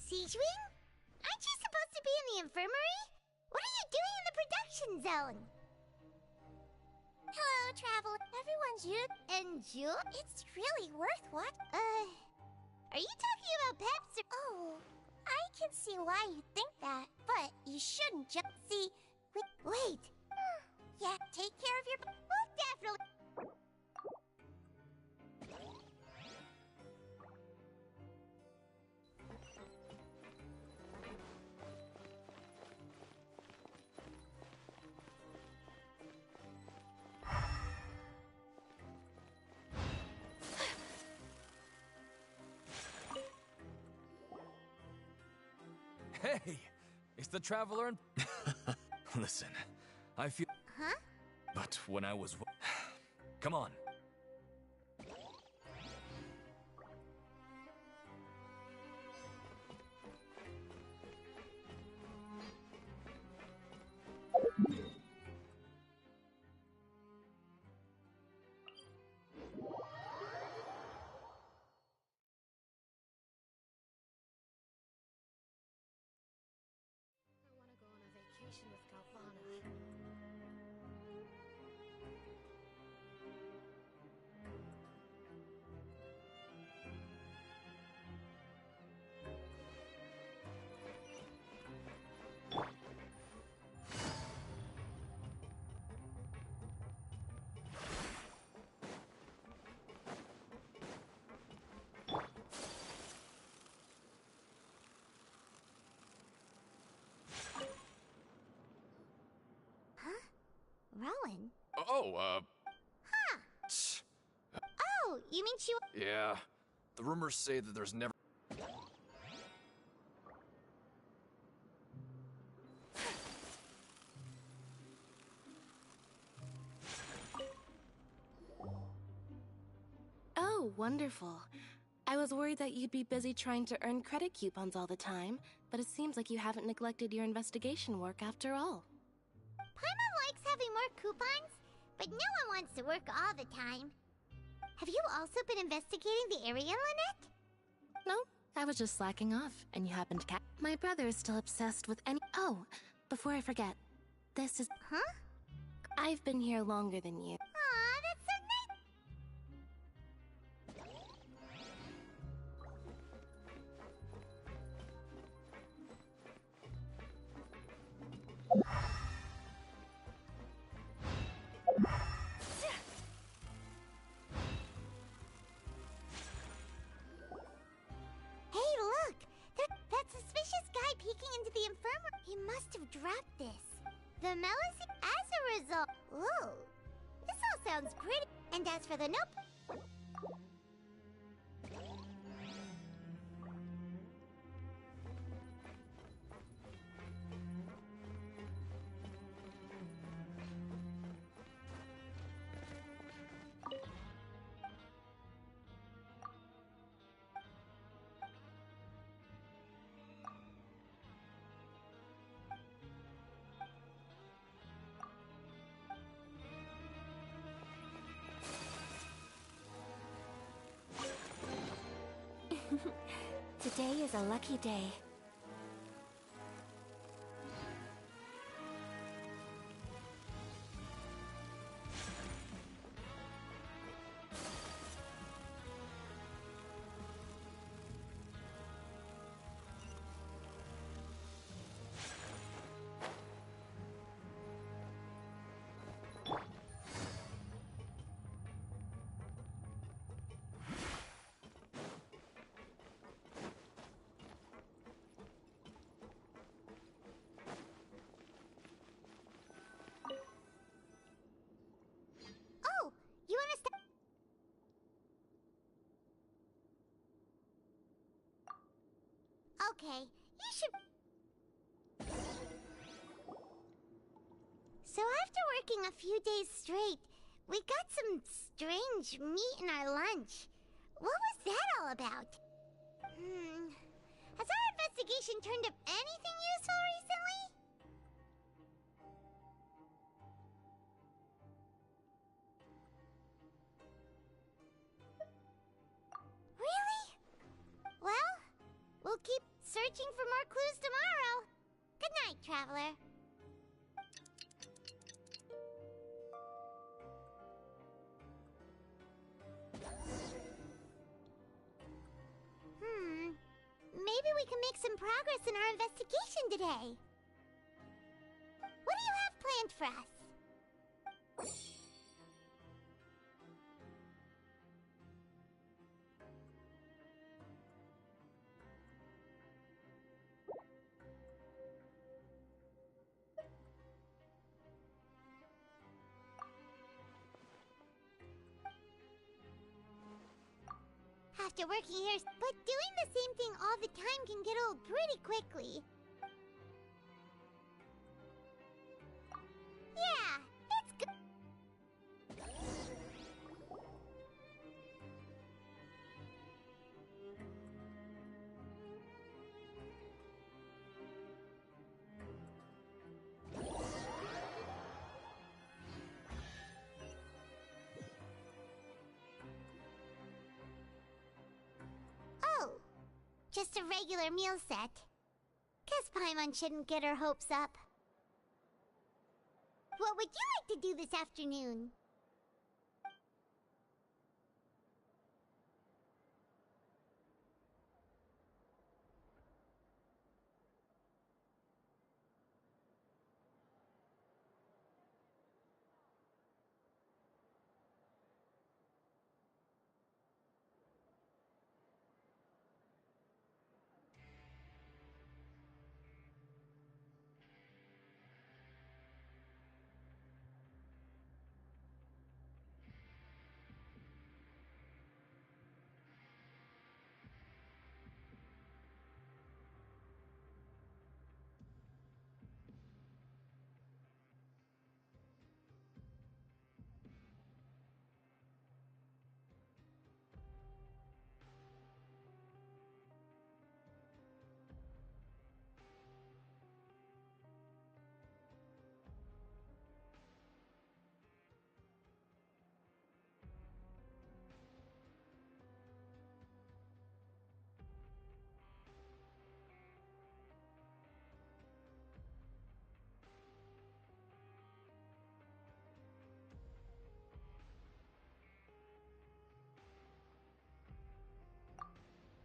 Siege Wing? Aren't you supposed to be in the infirmary? What are you doing in the production zone? Hello, traveler. Everyone's you and you? It's really worth what? Are you talking about Peps or... Oh, I can see why you think that, but you shouldn't just see... Wait. Yeah, take care of your... We'll definitely... Hey! It's the Traveler and... Listen, I feel... Huh? But when I was... Come on. Rowan? Oh, Huh. Oh, you mean she... Yeah. The rumors say that there's never... Oh, wonderful. I was worried that you'd be busy trying to earn credit coupons all the time, but it seems like you haven't neglected your investigation work after all. Paimon likes having more coupons, but no one wants to work all the time. Have you also been investigating the area, Lynette? No, I was just slacking off, and you happened to catch... My brother is still obsessed with any... Oh, before I forget, this is... Huh? I've been here longer than you. Aw, that's so nice! Hey, look! That suspicious guy peeking into the infirmary. He must have dropped this. The Melisy as a result. Ooh. This all sounds pretty. And as for the nope. Today is a lucky day. Oh, you wanna stop? Okay, you should... So after working a few days straight, we got some strange meat in our lunch. What was that all about? Has our investigation turned up anything useful recently? Really? Well, we'll keep searching for more clues tomorrow. Good night, Traveler. Maybe we can make some progress in our investigation today. What do you have planned for us? After working here, but doing the same thing all the time can get old pretty quickly. Yeah, it's good. Oh, just a regular meal set. Guess Paimon shouldn't get her hopes up. What would you like to do this afternoon?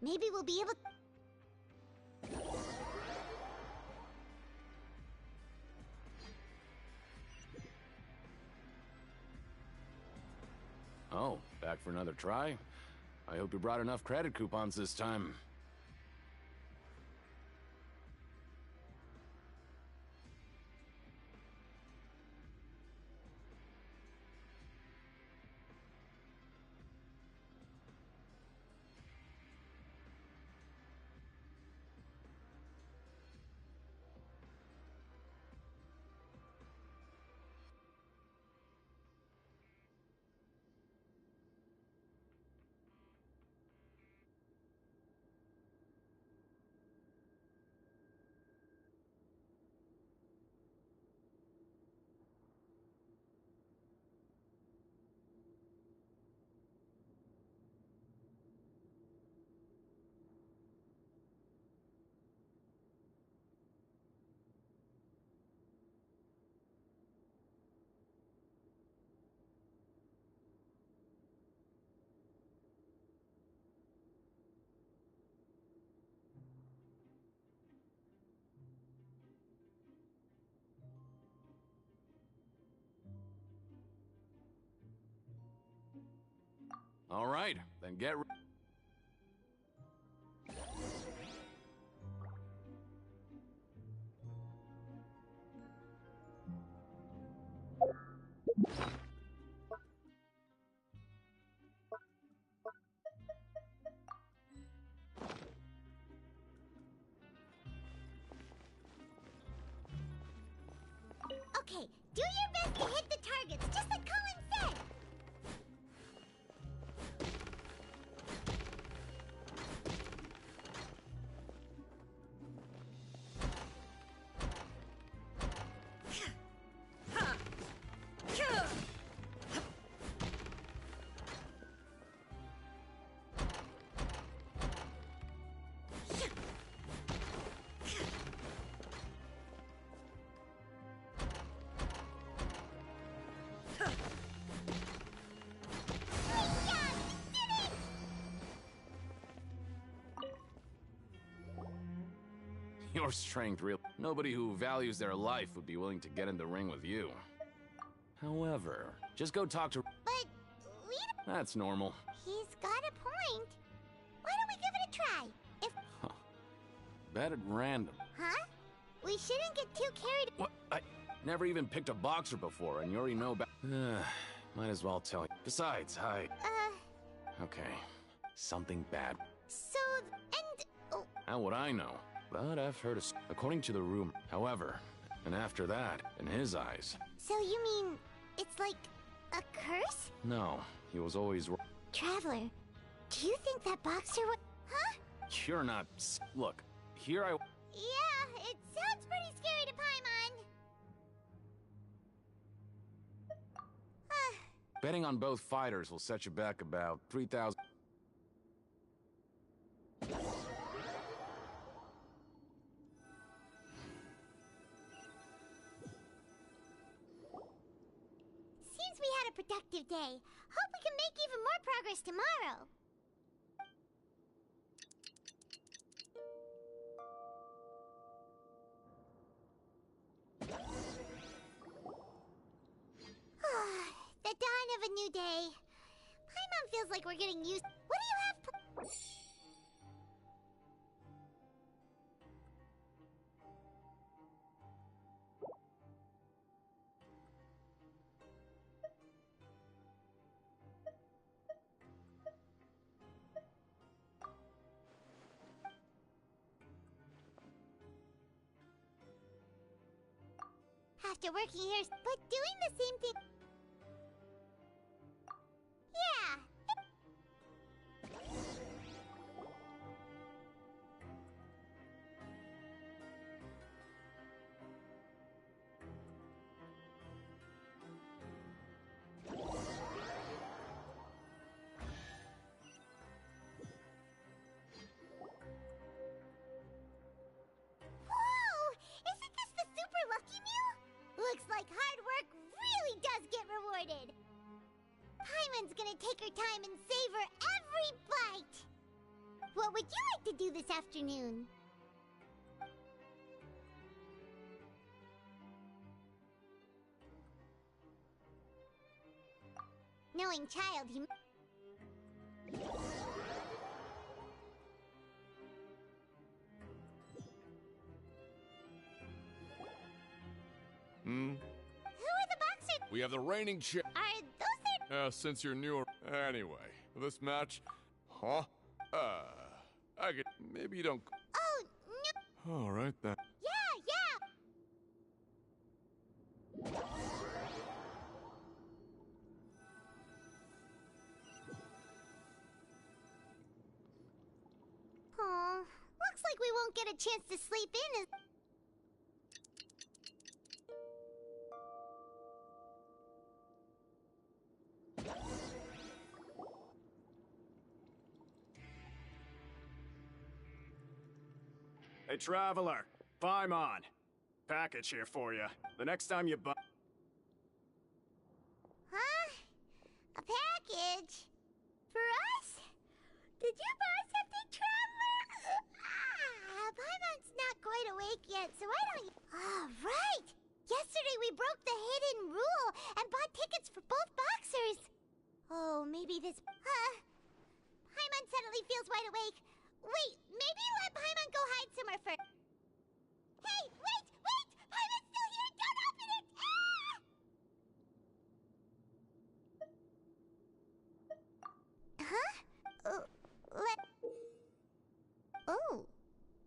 Maybe we'll be able... Oh, back for another try? I hope you brought enough credit coupons this time. All right, then get ready. Okay, do your best to hit the targets, just like Colin said. Your strength, real. Nobody who values their life would be willing to get in the ring with you. However, just go talk to. But we don't... That's normal. He's got a point. Why don't we give it a try? If... Bet at random. Huh? We shouldn't get too carried... What? I never even picked a boxer before, and you already know about... Might as well tell you. Besides, Okay. Something bad. So... and... Oh. How would I know? But I've heard of... According to the rumor. However, and after that, in his eyes... So you mean... it's like... a curse? No, he was always... Traveler, do you think that boxer would... Huh? You're not... Look, here I... Yeah, it sounds pretty scary to Paimon. Betting on both fighters will set you back about 3,000... Seems we had a productive day. Hope we can make even more progress tomorrow. The dawn of a new day. Paimon feels like we're getting used... What do you have... After working here, but doing the same thing... Yeah! Whoa! Isn't this the super lucky meal? Looks like hard work really does get rewarded. Paimon's gonna take her time and savor every bite. What would you like to do this afternoon? Knowing child, he... Hmm? Who are the boxers? We have the reigning champ. Are those their... Since you're newer. Anyway, this match. Huh? I get. Maybe you don't. Oh, no. Alright then. Yeah! Aw, looks like we won't get a chance to sleep in as... Hey, Traveler. Paimon. Package here for you. The next time you buy... Huh? A package? For us? Did you buy something, Traveler? Paimon's not quite awake yet, so I don't... Oh, right! Yesterday we broke the hidden rule and bought tickets for both boxers. Oh, maybe this... awake. Wait, maybe let Paimon go hide somewhere first. Hey, wait! Paimon's still here! Don't open it! Ah! Huh? Oh,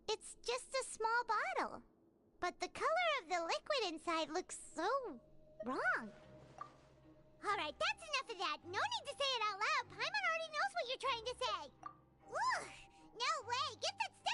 it's just a small bottle. But the color of the liquid inside looks so wrong. Alright, that's enough of that. No need to say it out loud. Paimon already knows what you're trying to say. Ugh, no way. Get that stuff